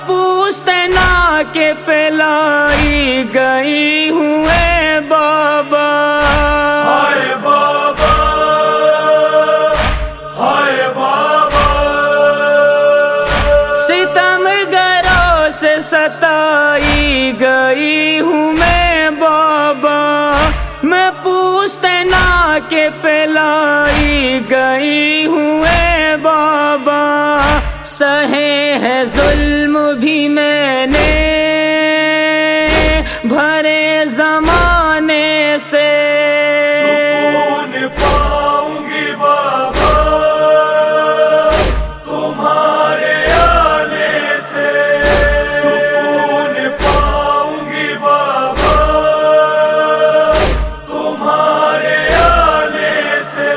پوچھتے نا کہ پلائی گئی ہوں اے بابا، ہائے بابا، ہائے بابا، ستم گروں سے ستائی گئی ہوں میں بابا، میں پوچھتے نا کہ پلائی گئی ہوں اے بابا، سہے ہے ظلم بھی میں نے بھرے زمانے سے، سکون پاؤں گی بابا تمہارے آنے سے، سکون پاؤں گی بابا تمہارے آنے سے،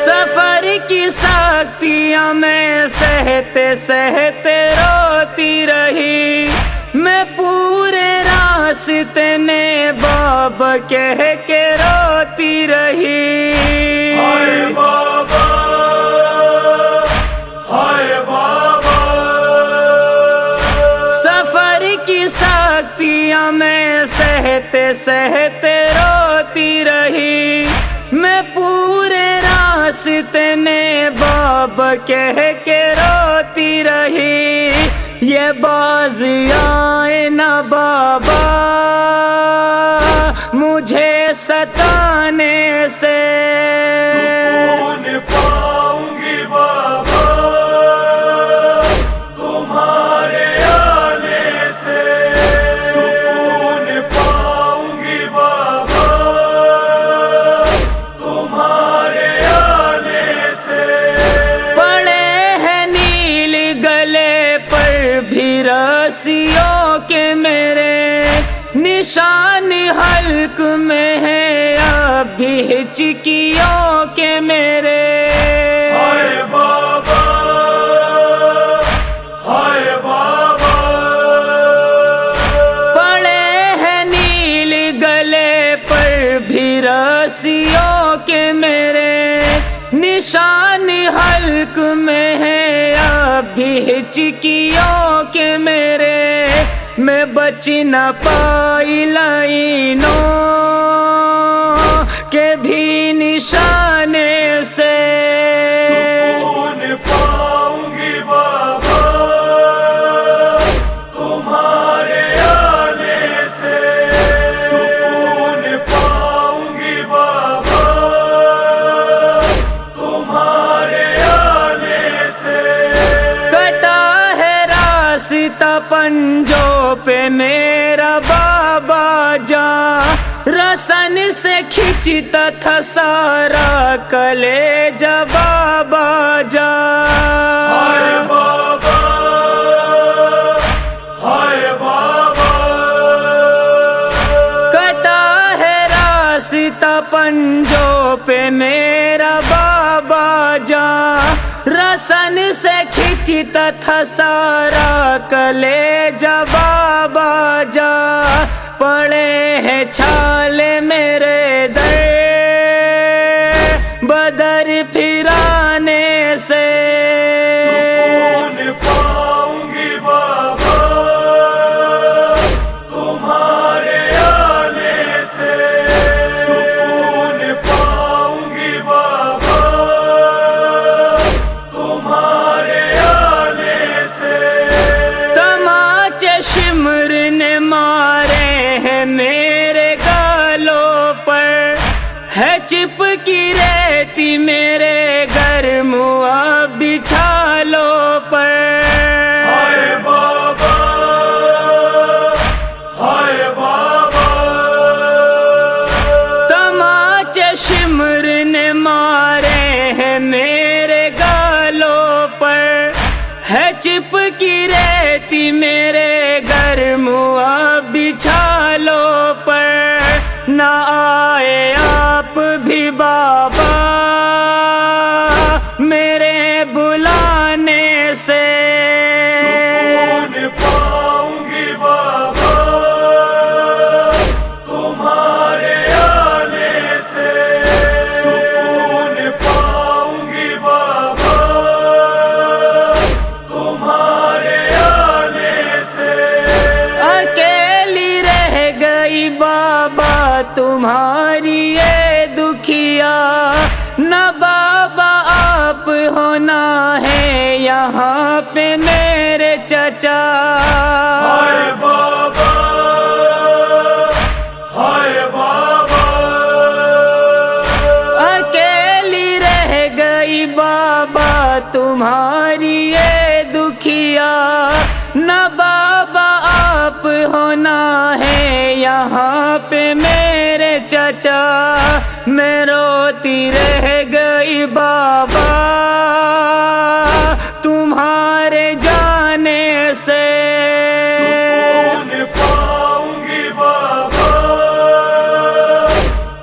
سفر کی سختیاں میں سہتے سہتے روتی رہی، میں پورے راستے میں بابا کہہ کے روتی رہی، ہائے بابا، ہائے بابا، سفر کی سختیاں میں سہتے سہتے روتی رہی، میں پورے راستے میں بابا کہہ کے روتی رہی، یہ باز آئے نہ بابا مجھے ستانے سے، سکون پاؤں گی بابا تمہارے آنے سے، سکون پاؤں گی بابا تمہارے آنے سے، پڑے ہیں نیل گلے پر بھی رسیوں کے میرے، نشان حلق میں ہے اب بھی ہچکیوں کے میرے، ہائے بابا، ہائے بابا، پڑے ہیں نیل گلے پر بھی رسیوں کے میرے، نشان حلق میں ہے اب بھی ہچکیوں کے میرے، میں بچ نہ پائی لائنوں کے بھی نشانے سے، سکون پاؤں گی بابا تمہارے آنے سے، سکون پاؤں گی بابا تمہارے آنے سے، کٹا ہے راستہ پنجوں پہ میرا بابا جا، رسن سے کھینچتا تھا سارا کلیجہ بابا جا، ہائے بابا، ہائے بابا، کٹا ہے راستہ پنجوں پہ میرا بابا جا، رسن سے کھینچتا تھا سارا کلیجہ بابا جا، پڑے ہیں چھالے میرے در بدر پھرانے سے، سکون پاؤں گی بابا تمہارے آنے سے، سکون پاؤں گی بابا تمہارے آنے سے، تماچے شمر نے مارے ہیں میرے گالوں پر، ہے چپکی رہتی میرے گرم بچھالوں پر، ہائے بابا، ہائے بابا، تماچے شمر نے مارے ہیں میرے گالوں پر، ہے چپکی رہتی میرے گرم بچھالوں پر، نہ آئے آپ بھی بابا میرے بلانے سے، سکون پاؤں گی بابا تمہارے آنے سے، سکون پاؤں گی بابا تمہارے آنے نہ بابا آپ ہونا ہے یہاں پہ میرے چچا. ہائے بابا، ہائے بابا، اکیلی رہ گئی بابا تمہاری یہ دکھیا. نہ بابا آپ ہونا ہے یہاں پہ میرے چچا. میں روتی رہ گئی بابا تمہارے جانے سے. سکون پاؤں گی بابا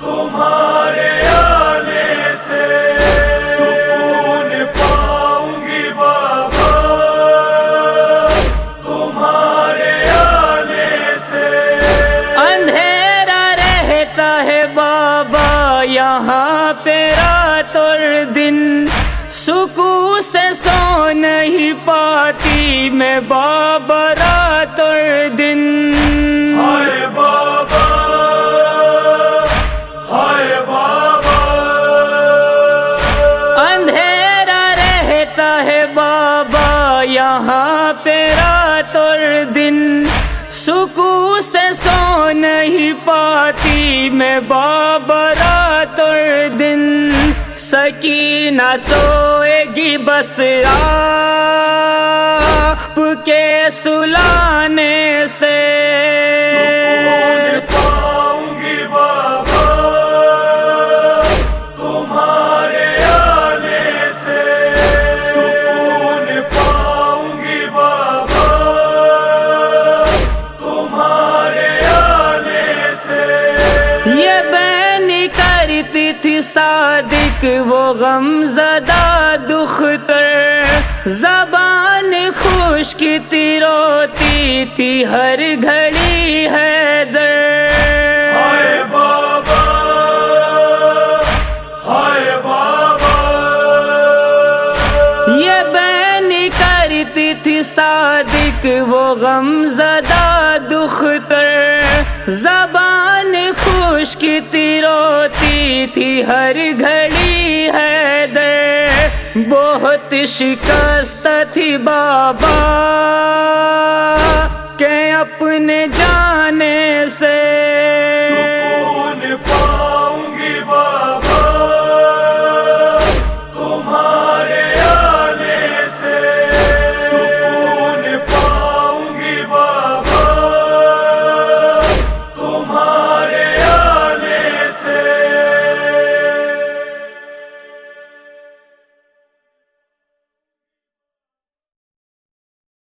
تمہارے آنے سے. سکون پاؤں گی بابا تمہارے آنے سے. اندھیرا رہتا ہے بابا یہاں پہ رات اور دن. سکون سے سو نہیں پاتی میں بابا رات اور دن. ہائے بابا، ہائے بابا، اندھیرا رہتا ہے بابا یہاں پہ رات اور دن. سکون سے سو نہیں پاتی میں بابا رات اور دن. سکینہ سوئے گی بس آپ کے سلانے سے. سکون پاؤں گی بابا تمہارے آنے سے. سکون پاؤں گی بابا تمہارے آنے سے. یہ بینی کرتی تھی صادق وہ غم زدہ دختر. زبان خشک تھی روتی تھی ہر گھڑی حیدر. ہائے بابا، ہائے بابا، یہ بینی کرتی تھی صادق وہ غم زدہ دختر. زبان خشک تھی روتی تھی ہر گھڑی حیدر. بہت شکست تھی بابا کہ اپنے جانے سے.